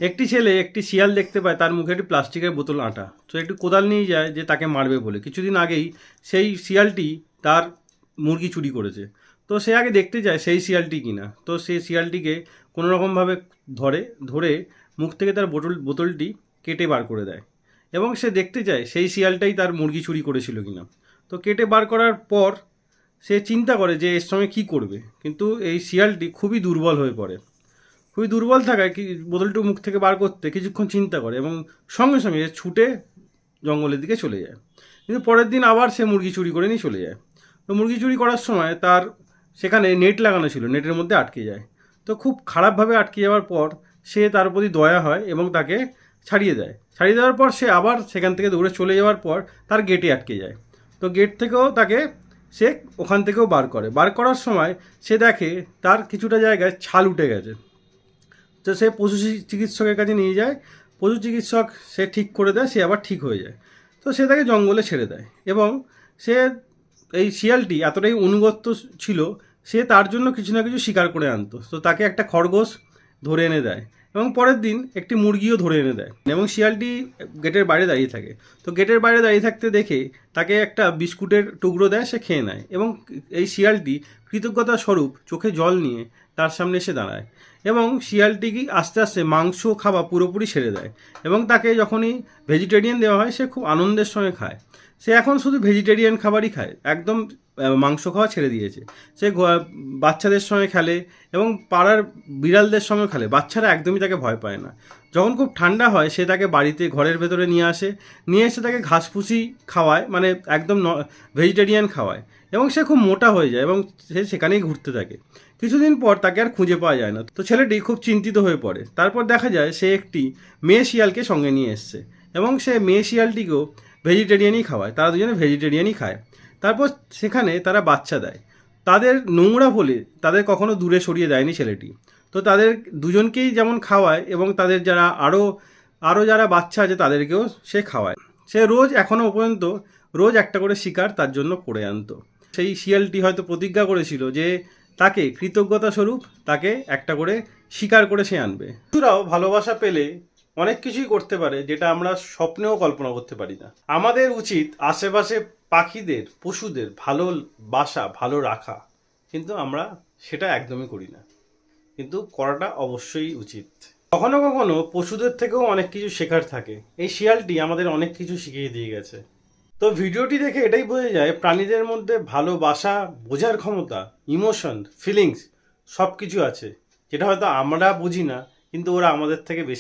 একটি ছেলে একটি শিয়াল দেখতে পায়, তার মুখে একটি প্লাস্টিকের বোতল আঁটা। তো একটু কোদাল নিয়ে যায় যে তাকে মারবে বলে। কিছুদিন আগেই সেই শিয়ালটি তার মুরগি চুরি করেছে। তো সে আগে দেখতে যায় সেই শিয়ালটি কিনা। তো সেই শিয়ালটিকে কোনো রকমভাবে ধরে মুখ থেকে তার বোতলটি কেটে বার করে দেয়, এবং সে দেখতে চায় সেই শিয়ালটাই তার মুরগি চুরি করেছিল কিনা। তো কেটে বার করার পর সে চিন্তা করে যে এর সঙ্গে কী করবে, কিন্তু এই শিয়ালটি খুবই দুর্বল হয়ে পড়ে। খুবই দুর্বল থাকায় কি বোতলটি মুখ থেকে বার করতে কিছুক্ষণ চিন্তা করে, এবং সঙ্গে সঙ্গে ছুটে জঙ্গলের দিকে চলে যায়। কিন্তু পরের দিন আবার সে মুরগি চুরি করে নিয়ে চলে যায়। তো মুরগি চুরি করার সময় তার সেখানে নেট লাগানো ছিল, নেটের মধ্যে আটকে যায়। তো খুব খারাপভাবে আটকে যাওয়ার পর সে তার প্রতি দয়া হয় এবং তাকে ছাড়িয়ে দেয়। ছাড়িয়ে দেওয়ার পর সে আবার সেখান থেকে দৌড়ে চলে যাওয়ার পর তার গেটে আটকে যায়। তো গেট থেকেও তাকে সে ওখান থেকেও বার করার সময় সে দেখে তার কিছুটা জায়গায় ছাল উঠে গেছে। তো সে পশু চিকিৎসকের কাছে নিয়ে যায়। পশু চিকিৎসক সে ঠিক করে দেয়, সে আবার ঠিক হয়ে যায়। তো সে তাকে জঙ্গলে ছেড়ে দেয়, এবং সে এই শিয়ালটি এতটাই অনুগত্য ছিল, সে তার জন্য কিছু না কিছু শিকার করে আনতো। তো তাকে একটা খরগোশ ধরে এনে দেয়, এবং পরের দিন একটি মুরগিও ধরে এনে দেয়, এবং শিয়ালটি গেটের বাইরে দাঁড়িয়ে থাকে। তো গেটের বাইরে দাঁড়িয়ে থাকতে দেখে তাকে একটা বিস্কুটের টুকরো দেয়, সে খেয়ে নেয়, এবং এই শিয়ালটি কৃতজ্ঞতা স্বরূপ চোখে জল নিয়ে তার সামনে এসে দাঁড়ায়, এবং শিয়ালটিকে আস্তে আস্তে মাংস খাওয়া পুরোপুরি ছেড়ে দেয়। এবং তাকে যখনই ভেজিটেরিয়ান দেওয়া হয় সে খুব আনন্দের সঙ্গে খায়। সে এখন শুধু ভেজিটেরিয়ান খাবারই খায়, একদম মাংস খাওয়া ছেড়ে দিয়েছে। সে বাচ্চাদের সঙ্গে খেলে, এবং পাড়ার বিড়ালদের সঙ্গে খেলে। বাচ্চারা একদমই তাকে ভয় পায় না। যখন খুব ঠান্ডা হয় সে তাকে বাড়িতে ঘরের ভেতরে নিয়ে এসে তাকে ঘাসপুষি খাওয়ায়, মানে একদম ভেজিটেরিয়ান খাওয়ায়, এবং সে খুব মোটা হয়ে যায়, এবং সে সেখানেই ঘুরতে থাকে। কিছুদিন পর তাকে আর খুঁজে পাওয়া যায় না। তো ছেলেটি খুব চিন্তিত হয়ে পড়ে। তারপর দেখা যায় সে একটি মেয়ে শিয়ালকে সঙ্গে নিয়ে এসছে, এবং সে মেয়ে শিয়ালটিকেও ভেজিটেরিয়ানই খাওয়ায়। তারা দুজনে ভেজিটেরিয়ানই খায়। তারপর সেখানে তারা বাচ্চা দেয়। তাদের নোংরা বলে তাদের কখনো দূরে সরিয়ে দেয়নি ছেলেটি। তো তাদের দুজনকেই যেমন খাওয়ায়, এবং তাদের যারা আরও যারা বাচ্চা আছে তাদেরকেও সে খাওয়ায়। সে রোজ এখনও পর্যন্ত রোজ একটা করে শিকার তার জন্য করে আনতো। সেই শিয়ালটি হয়তো প্রতিজ্ঞা করেছিল যে তাকে কৃতজ্ঞতা স্বরূপ তাকে একটা করে শিকার করে সে আনবে। শিশুরাও ভালোবাসা পেলে অনেক কিছুই করতে পারে, যেটা আমরা স্বপ্নেও কল্পনা করতে পারি না। আমাদের উচিত আশেপাশে পাখিদের, পশুদের ভালো রাখা, কিন্তু আমরা সেটা একদমই করি না, কিন্তু করাটা অবশ্যই উচিত। কখনো কখনো পশুদের থেকেও অনেক কিছু শেখার থাকে। এই শিয়ালটি আমাদের অনেক কিছু শিখিয়ে দিয়ে গেছে। তো ভিডিওটি দেখে এটাই বোঝা যায় প্রাণীদের মধ্যে ভালোবাসা, বোঝার ক্ষমতা, ইমোশন, ফিলিংস সব কিছু আছে, যেটা হয়তো আমরা বুঝি না, কিন্তু ওরা আমাদের থেকে বেশি